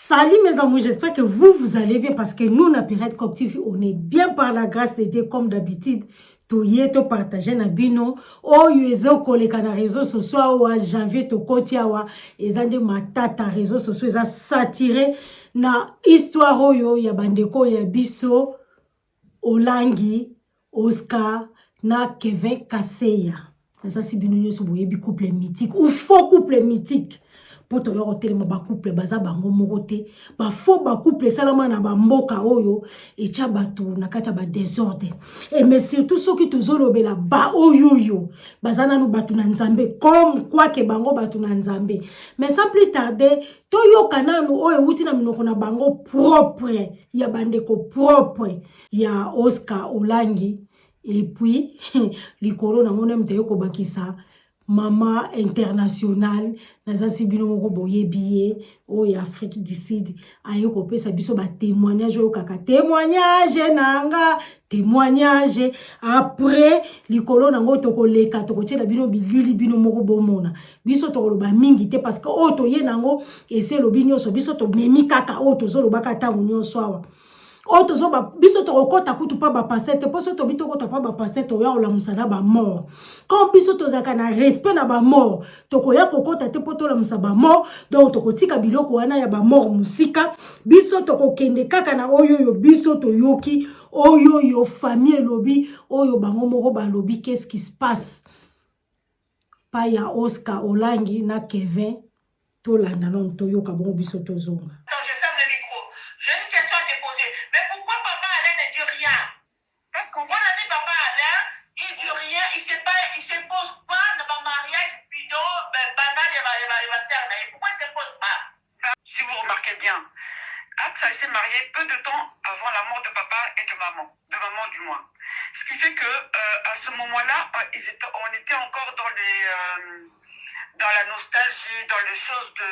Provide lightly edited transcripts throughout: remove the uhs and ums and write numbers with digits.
Salut mes amours, j'espère que vous allez bien parce que nous, na Pirate Cop TV, on est bien par la grâce de Dieu comme d'habitude. Toye to partager na bino o yuezo koleka na réseaux sociaux wa janvier to kotia wa ezande matata réseaux sociaux eza satiré na histoire oyo ya bandeko ya biso Olangi Oscar na Kevin Kaseya. Ça si bino nyoso boyebi couple mythique ou faux couple mythique. Po to yoko telema ba couple baza bango moko te ba faux ba couple salama na ba mboka oyo echa batu na kati ba désordre et mais surtout ceux qui tozolobela ba oyo baza nanu batu na nzambe comme quoi que bango batu na nzambe mais sans plus tarder to yoka nanu oyo uti na minoko na bango propre ya bandeko propre ya Oscar Olangi et puis likolo na ngone mte yoko bakisa Mama international nazasi bino moko boyebiye o ya Afrique du Sud ayo ko pesa biso ba témoignage o kaka témoignage nanga témoignage après likolo nango toko leka toko tshela bino bilili bino moko bomona biso toko ba mingi te parce que o to ye nango ese lo binyoso biso to memi kaka o to zo lo baka tango nyonso awa Oto zo ba biso to okota kutu pa ba pasteur te poso to bito kota pa ba pasteur to ya ola musana ba mort quand biso to zaka na respect na ba mort to ko ya kokota te poto la musa ba mort donc to kotika biloko wana ya ba mort musika biso to ko kende kaka na oyo yo biso to yoki oyo yo famille lobi oyo bango moko ba lobi qu'est-ce qui se passe pa ya Oscar Olangi na Kevin to landa non to yoka bongo biso to zonga. Si vous remarquez bien, Axa s'est marié peu de temps avant la mort de papa et de maman du moins. Ce qui fait que à ce moment-là, on était encore dans la nostalgie, dans les choses de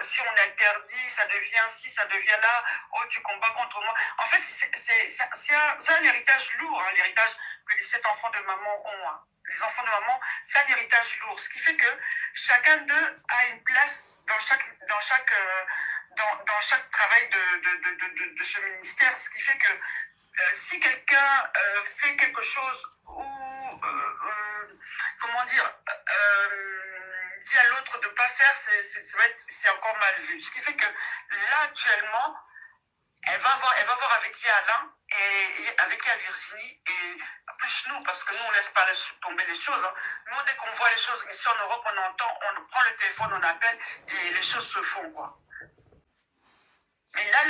si on interdit, ça devient ci, ça devient là, oh tu combats contre moi. En fait, c'est un héritage lourd, hein, l'héritage que les 7 enfants de maman ont. Hein. Les enfants de maman, c'est un héritage lourd. Ce qui fait que chacun d'eux a une place dans chaque travail de ce ministère. Ce qui fait que si quelqu'un fait quelque chose ou comment dire dit à l'autre de ne pas faire, c'est encore mal vu. Ce qui fait que là actuellement, elle va voir avec lui Alain et avec lui Virginie et plus nous, parce que nous on laisse pas tomber les choses. Hein. Nous dès qu'on voit les choses ici en Europe, on entend, on prend le téléphone, on appelle et les choses se font quoi. Mais là,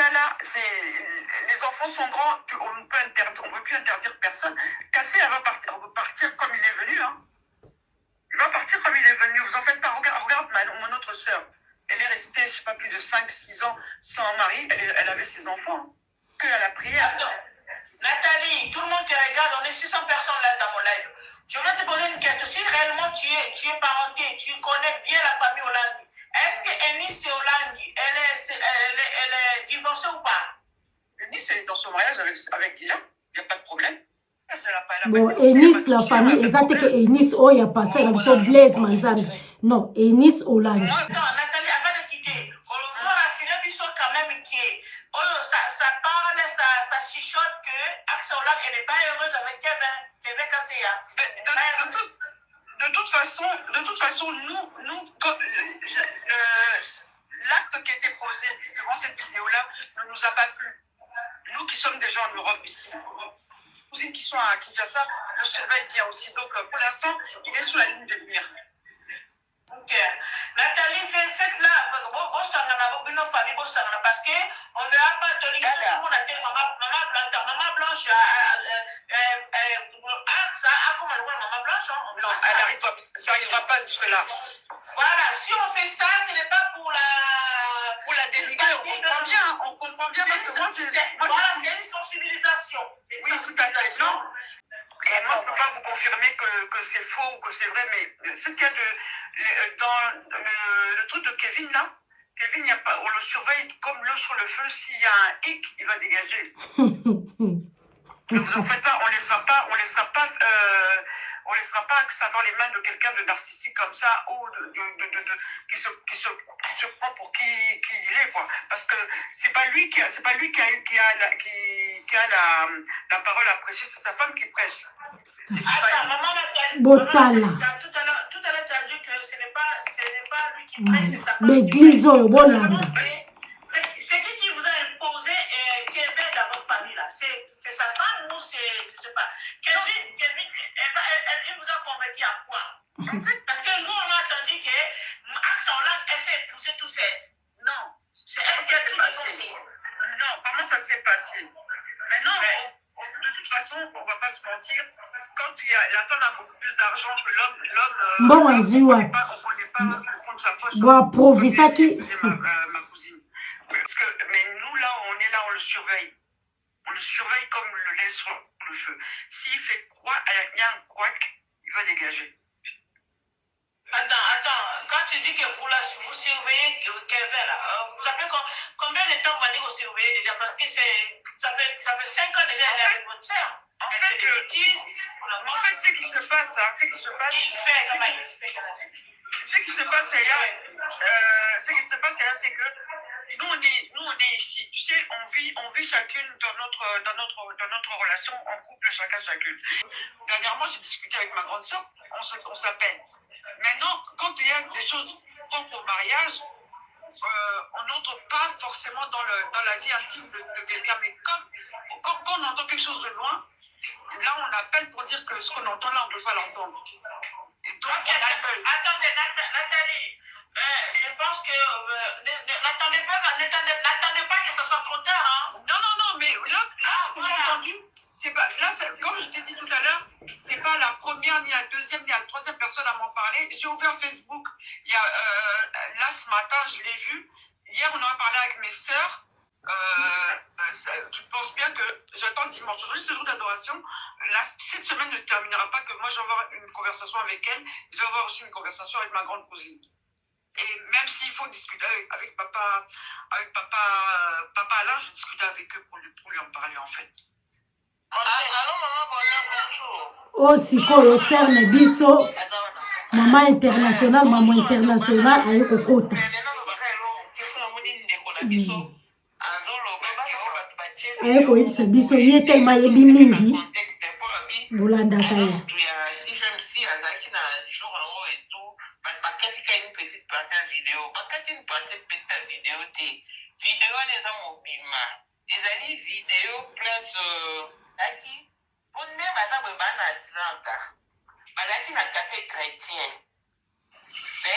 les enfants sont grands, on ne peut plus interdire personne. Cassé, elle va partir comme il est venu. Hein. Il va partir comme il est venu. Vous en faites pas. Regarde mon autre sœur. Elle est restée, je sais pas, plus de 5-6 ans sans mari. Elle avait ses enfants. Hein. Que à la prière. Attends. Nathalie, tout le monde te regarde. On est 600 personnes là dans mon live. Je voulais te poser une question. Si réellement tu es parenté, tu connais bien la famille Olangi, est-ce que Eunice Olangi, elle est divorcée ou pas? Eunice est dans son mariage avec Guillaume. Il n'y a pas de problème. Bon, Eunice, la famille, exact que Eunice, oh, il y a passé, on a Blaise Manzan. Non, Eunice Olangi. Attends, Nathalie, avant de quitter, on veut rassurer Bissot quand même qui est. Ça parle, ça chichote que Axa Olangi n'est pas heureuse avec Kevin Kaseya. De toute façon, nous l'acte qui a été posé devant cette vidéo-là ne nous a pas plu. Nous qui sommes déjà en Europe ici, cousines qui sont à Kinshasa le surveillent bien aussi. Donc pour l'instant, il est sous la ligne de lumière. Ok. Nathalie, faites-la. Parce qu'on ne verra pas te dire tout le monde a tel maman blanche. Ça a comme maman blanche. Non, ça n'arrivera pas jusque-là. Voilà, si on fait ça, ce n'est pas pour la dénigrer, on comprend bien parce que moi, voilà, c'est une sensibilisation. Oui, tout à fait. Non. Et moi, je ne peux pas vous confirmer que c'est faux ou que c'est vrai, mais ce qu'il y a dans le truc de Kevin, là, Kevin, on le surveille comme l'eau sur le feu. S'il y a un hic, il va dégager. Ne vous en faites pas, on ne laissera pas on ne laissera pas ça dans les mains de quelqu'un de narcissique comme ça ou qui se prend pour qui il est, quoi. Parce que c'est pas lui qui a la parole à prêcher, c'est sa femme qui prêche. Attends, maman, Botala. tout à l'heure, tu as dit que ce n'est pas lui qui prêche, c'est sa femme. L'église, Bolanda. C'est qui vous a imposé Kevin dans votre famille là? C'est sa femme ou c'est, je sais pas. Kevin, elle vous a convaincu à quoi? En fait, parce que nous on a entendu que Axe Hollande essaie de pousser tout seul. Non, c'est elle qui a tout dénoncé. Non, comment ça s'est passé? Maintenant, de toute façon, on va pas se mentir. Quand la femme a beaucoup plus d'argent que l'homme, bon, on connaît pas le fond de sa poche. Bon, Provisaki. C'est ma cousine. Mais nous, là, on le surveille. On le surveille comme le lait sur le feu. S'il fait quoi, il y a un couac, il va dégager. Attends, quand tu dis que vous surveillez Kevin là, ça fait combien de temps vous surveillez déjà? Parce que ça fait 5 ans déjà elle est avec votre soeur. En fait, ce qui se passe, ce qui se passe là, c'est que nous on est ici. Tu sais, on vit chacune dans notre relation en couple, chacune. Dernièrement, j'ai discuté avec ma grande soeur, on s'appelle. Maintenant, quand il y a des choses propres au mariage, on n'entre pas forcément dans la vie intime de quelqu'un, mais quand on entend quelque chose de loin, là on appelle pour dire que ce qu'on entend là, on ne peut pas l'entendre. Et donc, attendez, Nathalie, je pense que n'attendez pas que ce soit trop tard. Hein? Non, mais là ce que j'ai entendu, c'est pas, là, comme je t'ai dit tout à l'heure, c'est pas la première, ni la deuxième, ni la troisième personne à m'en parler. J'ai ouvert Facebook, là ce matin, je l'ai vu. Hier, on en a parlé avec mes sœurs. Tu penses bien que j'attends dimanche. Aujourd'hui, c'est le jour d'adoration. Cette semaine ne terminera pas que moi, je vais avoir une conversation avec elle. Je vais avoir aussi une conversation avec ma grande cousine. Et même s'il faut discuter avec papa Alain, je discute avec eux pour lui en parler, en fait. Allô, maman, bonjour. Oh, sikoyo ser na biso. Maman international, ayo kokota. Ayo koyebisa biso ye tellement yebi mingi. Bolanda kaya. Vidéo plus aki ponne baza bana Atlanta balaki na café chrétien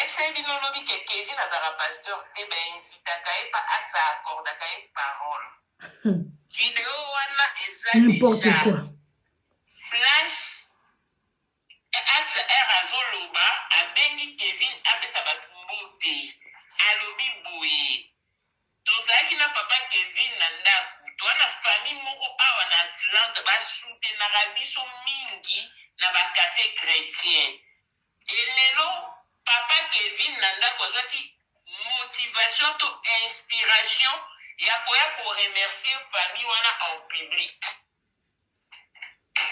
c'est bino lobi que Kevin azara pasteur te ba invitaka e pa ata accordaka e parole vidéo wana n'importe quoi place ata azoloba abengi Kevin apesa batumbote alobi boye tozalaki na papa Kevin na ndako toana famille moko awa na Atlanta basoutenaka biso mingi na bacafé chrétien elelo papa Kevin na ndako azwaki motivation to inspiration ya koya koremercier famille wana en public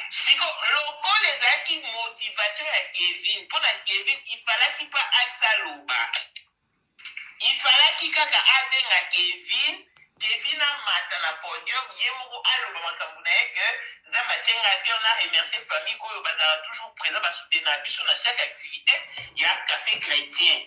siko lokola ezalaki motivation ya Kevin mpona Kevin ifalaki mpa akisa loba ifalaki kaka abenga Kevin amata na podium ye moko aloba makambo na ye ke nzambe atienga te on a remercier famille oyo bazala toujours présent basoutenaka biso na chaque activité ya café chrétien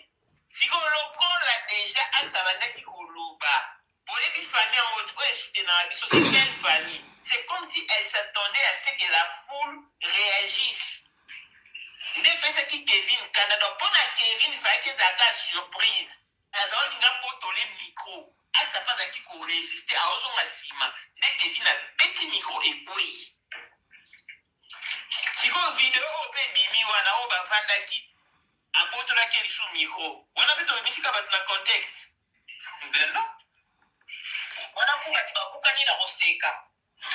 siko lokola déjà akisa bandaki koloba boyebi famille yango oyo esoutenaka biso c'est quelle famille c'est comme si elle s'attendait à ce que la foule réagisse nde pesaki Kevin Canada mpona Kevin ifalaki ezalaka surprise azaolinga potole micro asa pas azalaki koresiste aozonga nsima nde Kevin abeti micro ekwei sikoyo video oyo mpe ebimi wana oyo bavandaki abotolaki lisu micro wana mpe tobebisika bato na contexte beno wana bakokani na koseka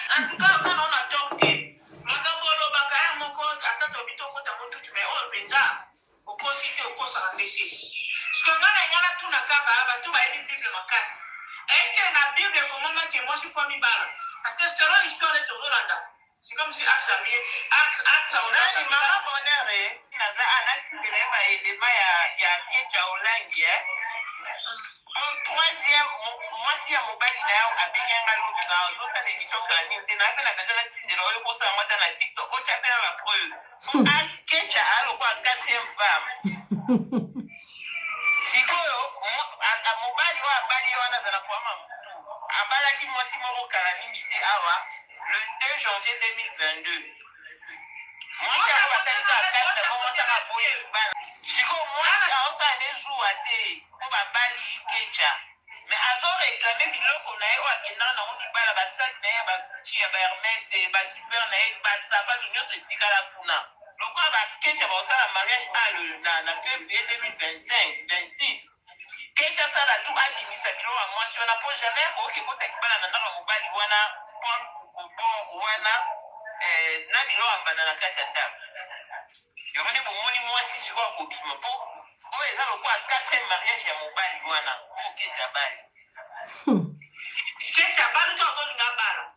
antuka mpona ona tok te makambo olobaka ya moko ata tobi tokota motutu me oyo mpenza okosi te okosaka nde te sikonga na ngana tuna kaka bato bayebi bible makasi eske na bible ekomamaki mwasi fois mibala parce que selon histoire de tozolanda C'est comme si Axe a mis Axe a Nani Maman Bonheur naza anatindela ye baelema ya kecha olangi troisième mwasi ya mobali na yo abenganga lobi na ozosala émission kala nini te na mpe na bezo natindela oyo kosala mwa ta na tiktok otya mpe na bapreuve po akecha alokwa 4e femme sikoyo mobali oyo abali ye wana azala kwama mutu abalaki mwasi moko kala mingi te awa le 2 janvier 2022 mwasi yango basalika akatisa mo mwasi akaboyi libala sikoyo mwasi aosala nezuwa te mpo babali ikecha me azoreklame biloko na ye oyo akendaka nango libala basaki na ye ya bagucci ya bahermes basuper na ye basapato nyonso etikala kuna lokola bakecha baosala mariage na février 2025 26 kecha sala tu abimisa biloko ya mwasi wana mpo jamais akoki ekota libala na ndako ya mobali wana mpo kobor wana na biloko ya mbanda na kati ya ndako yango nde bomoni mwasi sikoyo akobima mpo oyo eza lokola 4e mariage ya mobali wana mpo kecha bali kecha bali to azolinga bala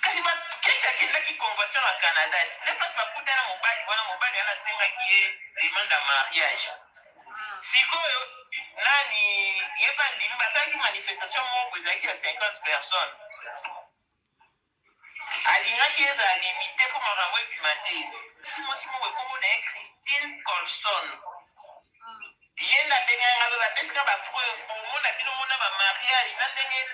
kasi kecha akendaki convention na Canada ti nde place bakutana mobali wana mobali wana asengaki ye demande ya mariage sikoyo nani ye bandimi basalaki manifestation moko ezalaki ya 50 personnes alingaki ezala limite mpo makambo ebima te mwasi moko ekombo na ye Christine Colson ye nabenganga lo bapesika bapreuve omona bino mona bamariage na ndenge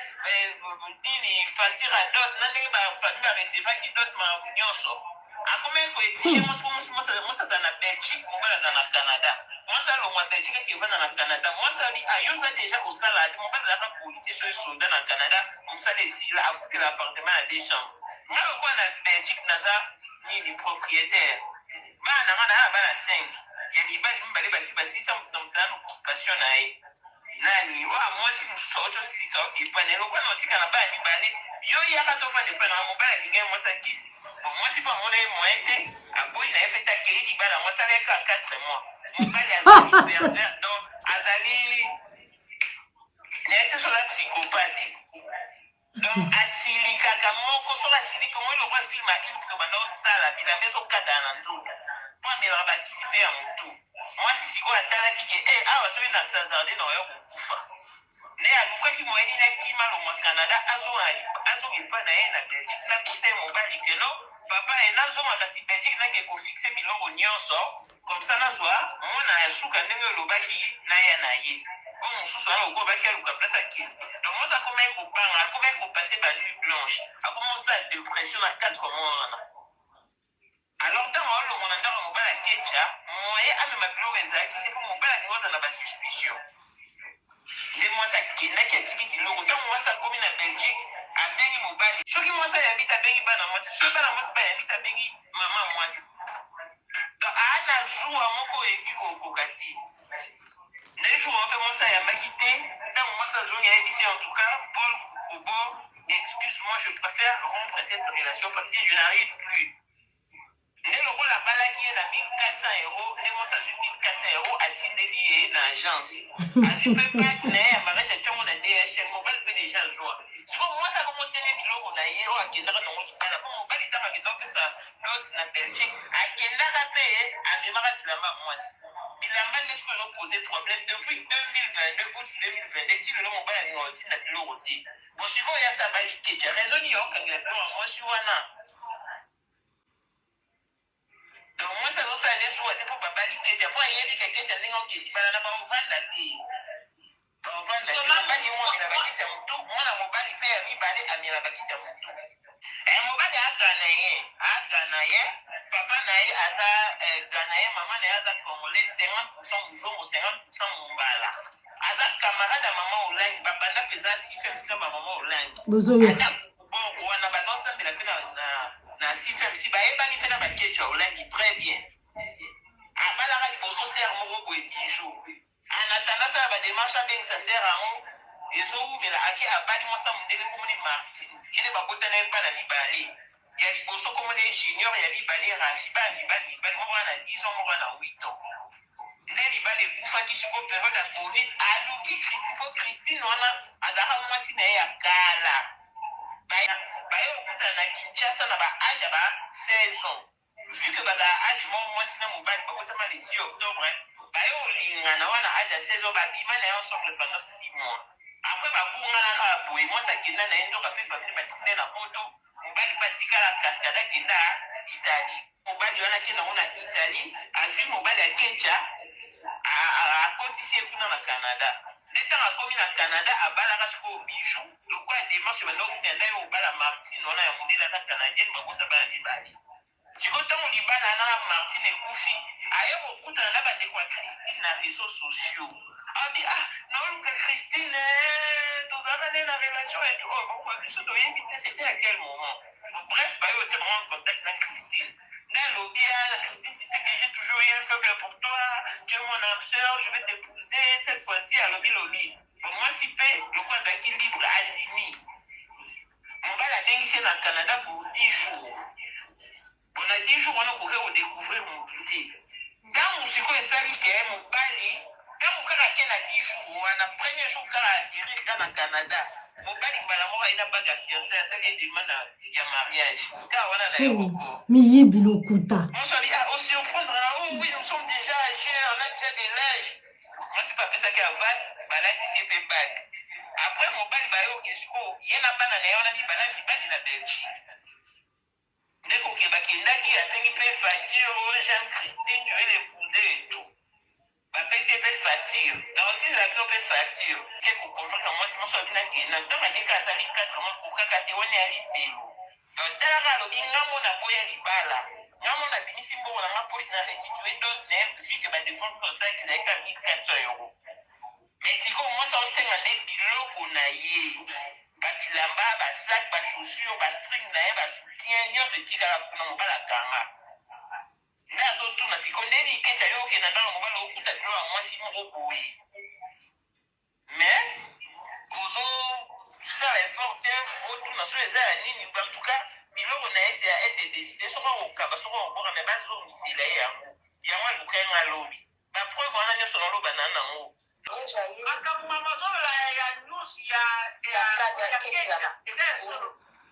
nini facture ya dot na ndenge bafamille baresevaki dot makambo nyonso akomaki koexige mwasi aza na Belgique mobali aza na Canada mwasi alongwa Belgique eke evanda na Canada mwasi ali ayoza deja kosala te mobali azalaka policier soki soldat na Canada mosala esila afutela appartement ya 2 chambres nga lokola na Belgique naza nini propriétaire bana nanga na bana 5 ya mibali mibale basi basisa mutano occupation na ye nani oyo mwasi mosusu otosilisa okipane lokola na otika na bana mibale yo yaka tofanda epai na mobali alingi ye mwasi akili bon mwasi mpo amona ye moyen te aboyi na ye mpe te akei libala mwasi aleka 4 mois mobali azali pervers donc azali na ye te soza psychopathe donc asilikaka moko soki asiliki omoi lokola filme ailke banda otala bilamba ezokatana na nzoto mpo amelaka bakisi mpe ya motu mwasi sikoyo atalaki ke awa soki na sazarde na oya kokufa nde alukaki moyeni na kima longwa Canada azomipa na ye na Belgique na kosa ye mobali keno papa ye nazonga kasi Belgique nake kofixe biloko nyonso comme ça nazwa mwana ya suka ndenge olobaki na ya na ye oyo mosusu wana okobaki aluka place akende donc mosi akomaki kobanga akomaki kopase banuit blanche akomosala dépression na 4 mois wana alors ntango aolongo na ndako ya mobali akecha moye amema biloko ezalaki te mpo mobali alingi oza na basuspicion nde mwasi akendaki atiki biloko ntango mwasi akomi na Belgique abengi mobali soki mwasi ayambi te abengi bana mwasi soki bana mwasi bayambi te abengi mama mwasi donc aa na jour moko oyebi kokoka te nde jour mpe mwasi ayambaki te ntango mwasi azongi ayebisi en tout cas Paul Kobor excuse-moi je préfère rompre cette relation parce que je n'arrive plus nde lokola abalaki ye na 1400 euros nde mwasi azwi 1400 euros atindeli ye na agence azwi mpe pake na ye ya mariage atongo na DHL mobali mpe deja azwa sikoyo mwasi akomotene biloko na ye oyo akendaka nango libala mpo mobali ntango akenda kopesa lot na Belgique akendaka mpe amemaka bilamba ya mwasi bilamba nde sikoyo ezopose problème depuis 2022 août 2022 ti lelo mobali alinga otinda biloko te bon sikoyo yasa abali kecha raison nini okangela biloko ya mwasi wana donc mwasi azosala nesuwa te mpo babali kecha mpo ayebi ke kecha ndenge okedi bana na baovanda te baovanda te mobali ye mo amela bakisi ya motu mwana mobali mpe ya mibale amela bakisi ya motu mobali agana ye papa na ye aza ganaye mama na ye aza congolais 50% muzongo 50% mombala aza camarade ya mama olangi babanda mpenza sifem sika bamama olangi ata bon wana bazosambela mpe na sifem si bayebani mpe na bakecha olangi très bien abalaka liboso sere moko boye bijou anatanda sala bademarshe abengisa sere yango ezowumela ake abali mwasa mondele komoni martine kende babotana ye bana mibale ya liboso komoni junior ya mibale rafi bana mibale moko wana 10 ans moko wana 8 ans nde libala ekufaki siko periode ya covid aluki mpo Christine wana azalaka mwasi na ye ya kala baye okutana na Kinshasa na baage ya âge à 16 ans, babima na ensemble pendant 6 mois. Après, babunga na raboué, moi ça kenda na endo kapé famille batinde na poto, mobali patika la cascada kenda Italie. Mobali wana kenda na Italie, azi mobali ya kecha a kotisi kuna na Canada. Neta na komi na Canada abala ka siko bijou, lokwa démarche bando ko nda yo bala Martine wana ya modela na canadienne bakota bala libali. Chikota mo libala na Martine ekufi, ayo okuta na ba de kwa Christine na réseaux sociaux. Abi non que Christine tout ça na relation et tout bon plus to invité c'était à quel moment. Bref, bah yo était vraiment en contact avec Christine. Dans l'objet, Christine, tu sais que j'ai toujours eu un faible pour toi, tu es mon âme sœur, je vais t'épouser cette fois-ci à lobby. Bon, moi, si paix, le quoi d'acquis libre à Dimi. Mon gars, la dingue, c'est dans le Canada pour 10 jours. Bon, à 10 jours, on a couru au découvrir mon petit. Quand mon chico est sali, mon bali, quand mon gars a 10 jours, on a premier jour quand a atterri dans le Canada. Mon bali, il n'a pas de fiancé, ça lui demande un mariage. Car on a l'aéroport. Miyibi lokuta. On se dit, on se reprendra, oh oui, nous sommes déjà âgés, on a déjà de l'âge. Moi, c'est pas ça qui a val, bah là, c'est pas bac. Après, mon bali, bah, ok, il y en a pas dans les on a dit, bah là, il va de la Belgique. Dès qu'on est bac, il a dit, à 5 pays facture, j'aime Christine, je vais l'épouser et tout. Bah, PCP facture. Dans le titre, la vie, facture. Qu'est-ce qu'on comprend que moi, je m'en suis dit, non, tant que j'ai qu'à salir 4 mois pour qu'à te on est à l'île. Donc, t'as la lobby, ngamo na boya libala. Ngamo na binisi mbo na ma poche na restituer d'autres nerfs, vu que bah, des comptes comme ça, qu'ils avaient qu'à 1400 €. Mais si comme moi, ça, on sait qu'on est biloko na ye. Bah, bilamba, bah, sac, bah, chaussures, bah, string na ye, bah, soutien, nyo se tika la kuna mo bala kanga. Là, d'autres, na si qu'on est dit que t'as yo, que na dans le mobile, au coup, t'as à moi, si mon boui. Mais, ozo, ça l'effort, autour na so les années, en tout cas, biloko na ye a été décidé, soka okaba, soka okoka, mais bazongisela ye yango. Yango elukenga lobi. Ba preuve wana nyonso na loba na nango. Makambo mazola ya news ya Ketia.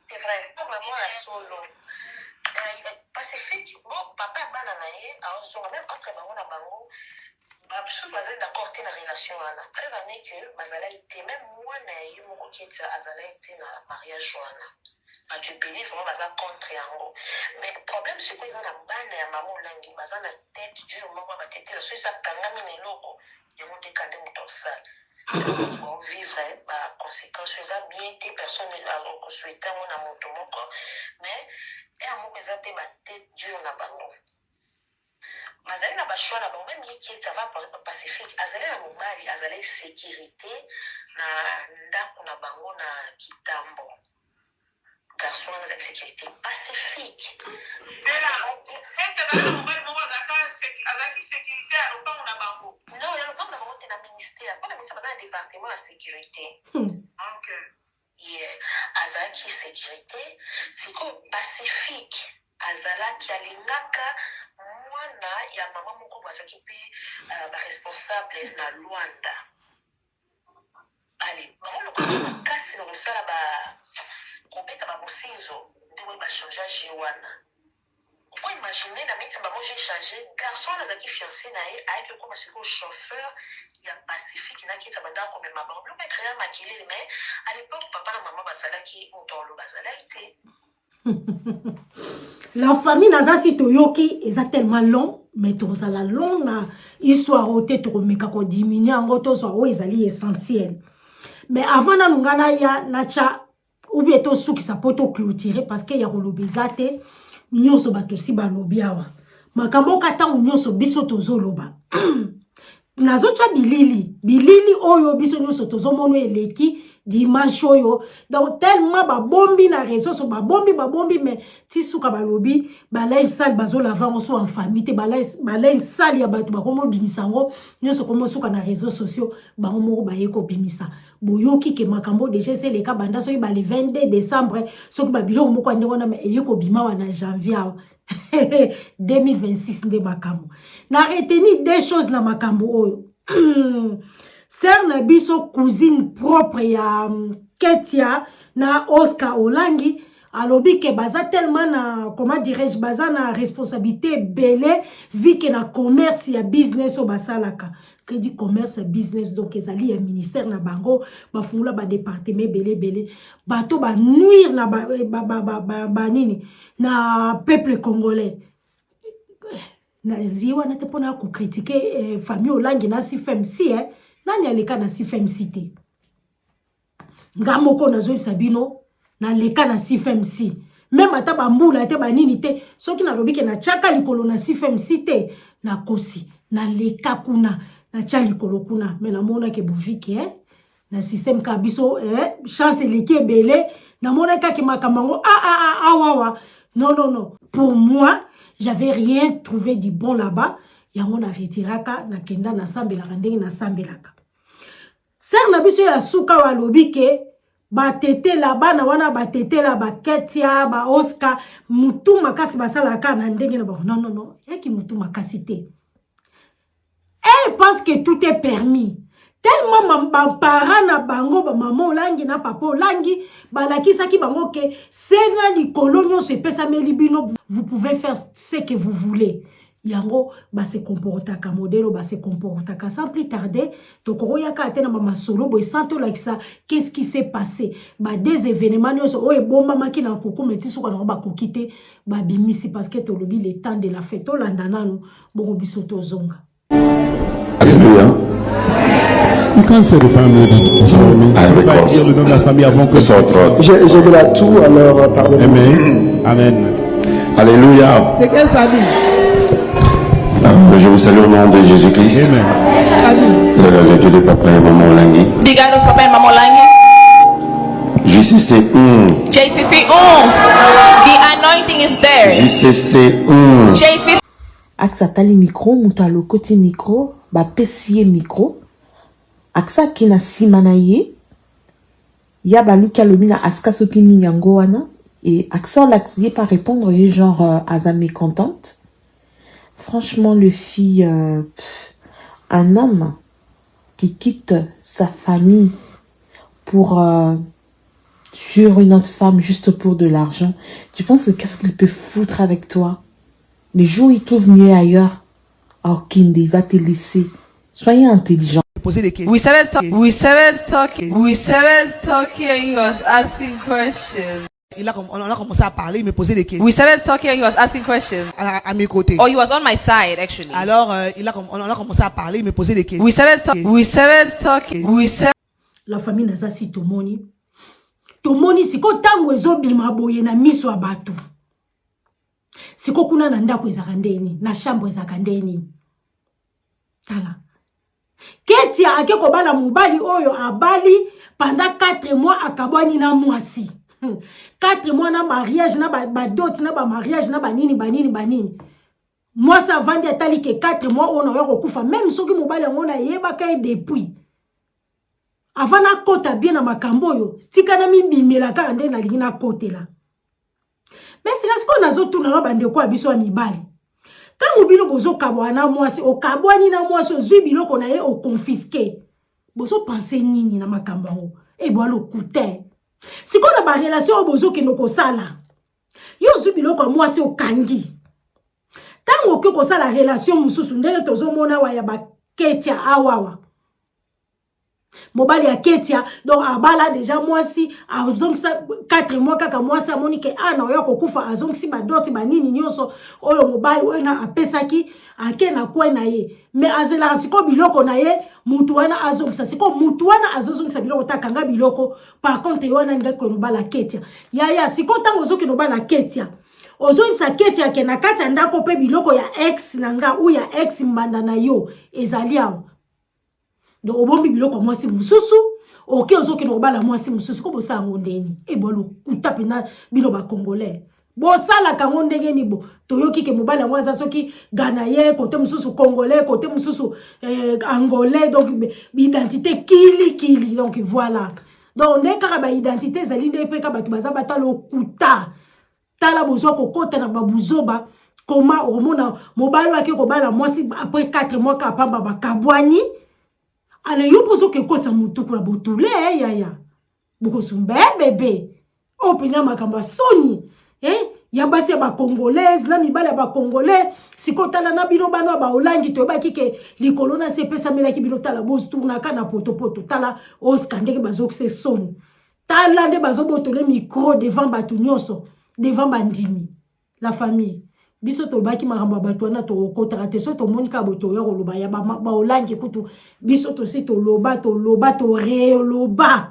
C'est vrai, maman a solo. Pacifique, bon, papa bana na ye, a solo même entre bango na bango. Absolument, bazali d'accord te na relation wana. Preuve ane que bazala été même moi na ye moko Ketia azala été na mariage wana. Bato ebele vraiment baza contre yango. Mais problème c'est que eza na bana ya mama olangi baza na tête jour moko batetela so eza kangami na eloko yango nde kande moto osala. Bon vivre ba conséquences eza bien te personne azokosouhaite yango na moto moko mais eya moko eza mpe batête jour na bango. Bazali na bashwa na bango même ye Ketia va Pacifique azali na mobali azali sécurité na ndako na bango na Kitambo. Garçon de la sécurité pacifique. C'est là. Quand tu as un mobile, avec la sécurité, alors pas on a bango. Non, il y a le bango dans le ministère. Pas le ministère, c'est un département de sécurité. Ok. Yeah. Azaki sécurité, c'est comme pacifique. Azalaki alingaka mwana ya maman moko bazaki pe responsable na Luanda. Allez, bon le comme casse le sala ba Robert Babosinzo, de va changer chez Wana. On peut imaginer la mix bah moi j'ai changé garçon les qui fiancé naé avec comme c'est le chauffeur il y a Pacifique na qui tabanda comme ma banque le mettre à maquiller mais à l'époque papa et maman basala qui ont dans le basala été. La famille Nazasi Toyoki est tellement long mais tout ça la longue na histoire au tête ko meka ko diminuer en goto so o ezali essentiel. Mais avant na ngana ya nacha ou bien to sou qui sa poto clôturer parce que ya kolobezate nyonso bato si balobiawa makambo kata nyonso biso tozoloba nazocha bilili oyo biso nyonso tozomono eleki dimanche oyo donc tellement babombi na réseau so babombi mais ti suka balobi balai sale bazola vango so en famille te balai sale ya bato bakomo bimisango nyonso komo suka na réseaux sociaux bango moko bayeko bimisa boyoki ke makambo déjà c'est le cas banda so le 22 décembre so ko babilo moko ndeko na eyeko bima wana janvier 2026 nde makambo na retenir deux choses na makambo oyo sœur na biso cousine propre ya Ketia na Oscar Olangi alobi ke baza tellement na comment dirais-je baza na responsabilité belé vu que na commerce ya business o basalaka crédit commerce business donc ezali ya ministère na bango bafungula ba département belé bato ba nuire na ba nini na peuple congolais na ziwa na te pona ko critiquer famille Olangi na CFMC nani aleka na CFMC te ngamoko na zo sabino na leka na CFMC même ata bambula te banini te soki na lobike na chaka likolo na CFMC te na kosi na leka kuna na tia likolo kuna mais na mona ke bovike na système ka biso chance leki ebele na mona ka ki makamango wawa non pour moi j'avais rien trouvé du bon là-bas yango na retiraka na kenda na sambelaka ndenge na sambelaka ser na biso ya suka wa lobike ba tete la bana wana ba tete la ba Ketia ba Oscar mutu makasi basala ka na ndenge na ba non yaki mutu makasi te parce que tout est permis tellement ba parents na bango ba maman Olangi na papa Olangi balakisaki bango ke sena di kolonio se pesa melibino vous pouvez faire ce que vous voulez yango ba se comportaka modèle ba se comportaka sans plus tarder to koyaka atena mama solo boy santo like ça qu'est-ce qui s'est passé ba des événements o e bomba maki na koko metiso kana ba kokite ba bimisi parce que to lobi le temps de la fête to landananu bongo bisoto zonga. Alléluia. Quand c'est les familles, le nom de la famille avant que j'ai de la toux, alors pardonnez. Amen. Amen. Alléluia. C'est quelle famille? Je vous salue au nom de Jésus-Christ. Le Dieu de papa et maman Olangi. The God of Papa and Mama Olangi. JCC. JCC. The anointing is there. JCC. JCC. Aksa tali micro, mutalo koti micro, ba pesiye micro. Aksa kina simana ye. Ya ba luka lomina aska sokini yango wana. Et Aksa l'axier pas répondre, et genre Ava mécontente. Franchement, le fille, un homme qui quitte sa famille pour sur une autre femme juste pour de l'argent, tu penses que qu'est-ce qu'il peut foutre avec toi? Les jours où il trouve mieux ailleurs, alors Kinde, il va te laisser. Soyez intelligent. We started talking. He was asking questions. On a commencé à parler, il me posait des questions. We started talking. He was asking questions. À mes côtés. Oh, he was on my side actually. Alors, on a commencé à parler, il me posait des questions. We started talking. La famille n'a pas si tomoni. Tomoni siko tango ezobima boye na miso ya bato. Siko kuna na ndako ezaka ndeni, na chambre ezaka ndeni. Tala. Ketia ake kobala mobali oyo abali pendant 4 mois akabwani na mwasi. 4 mois na mariage na ba dot na ba mariage na banini. Moi ça vandi atali ke 4 mois on a kokufa même soki mobali ngona yeba kai depuis. Avant na kota bien na makambo yo, tika na mi bimela ka ande na lingina kote la. Mais c'est parce qu'on a zo tuna na bande ko abiso mibali. Tango bino bozo kabwana mwasi o kabwani na mwasi o zwi biloko na ye o confisquer. Bozo penser nini na makambo e bo lo coutin. Si qu'on a ba relation bozo ke no ko sala. Yo zwi biloko mwasi o kangi. Tango ke ko sala relation mususu ndenge tozo mona wa ya ba Ketia awawa. Mobali ya Ketia donc abala déjà mwasi azongisa 4 mois kaka mwasi amoni ke ana oyo kokufa azongisi ba doti ba nini nyonso oyo mobali wena apesaki ake na kwa na ye mais azela siko biloko na ye mutu wana azongisa siko mutu wana azozongisa biloko takanga biloko par contre yona ndako no bala Ketia ya siko tango zoki no bala Ketia ozongisa Ketia ke na kati ndako pe biloko ya ex nanga ou ya ex mbanda na yo ezali awo. Donc obombi biloko mwasi mususu oke ozoke no bala mwasi mususu ko bosa ngondeni e bolo kutape na bino ba congolais bosala kango ndenge ni bo toyoki ke mobala ngwaza soki ganaye côté mususu congolais côté mususu angolais donc identité kili donc voilà donc ne kaka ba identité zali nde pe ka batu baza batalo kuta tala bozo ko kota na babuzoba comment omona mobala wake ko bala mwasi après 4 mois ka pamba ba kabwani. Ale yo pozo ke kotsa mutu kula botule yaya. Boko sumbe bebe. Opina makamba soni. ya basi ya ba congolaise na mibale ya ba congolais siko tala na bino bano ba olangi to ba kike likolo na se pesa melaki bino tala boss tournaka na poto tala Oscar ndeke bazokse son tala nde bazobotole micro devant batu nyonso devant bandimi la famille biso to baki makambo batwana to okotaka te so to monika boto ya koloba ya ba olangi kutu biso to si to loba to reloba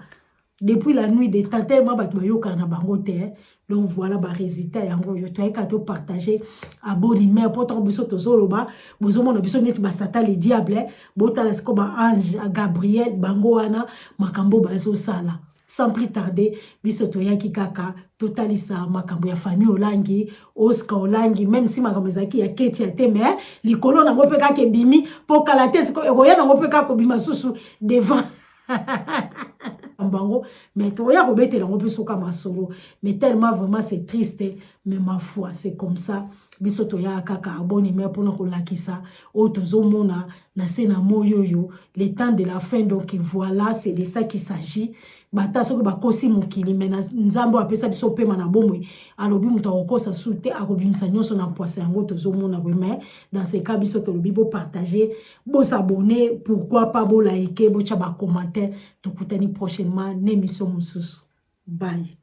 depuis la nuit de temps tellement batu bayoka na bango te. Donc voilà ba résultat yango yo to ka to partager abonné mais pour ton biso to zoloba bozo mona biso net ba satan le diable botala sko ba ange a Gabriel bango wana makambo bazo sala sans plus tarder biso to yaki kaka totalisa makambo ya famille Olangi Oscar Olangi même si makambo zaki ya keti ya te mais likolo na ngope ka ke bimi po kala te sko ekoya na ngope ka ko bima susu devant bango mais to ya robetela ngope soka masolo mais tellement vraiment c'est triste mais ma foi c'est comme ça biso to ya kaka abonné mais pour nous lakisa otozo mona na sena moyoyo le temps de la fin donc voilà c'est de ça qu'il s'agit bata soki bakosi mokili mais nzambo apesa biso pema na bomwe alobi muta okosa sute akobimisa nyonso na poisa yango tozo mona mais dans ce cas biso to lobi bo partager bo s'abonner pourquoi pas bo liker bo cha ba commentaire tokutani prochainement n'émission mususu bye.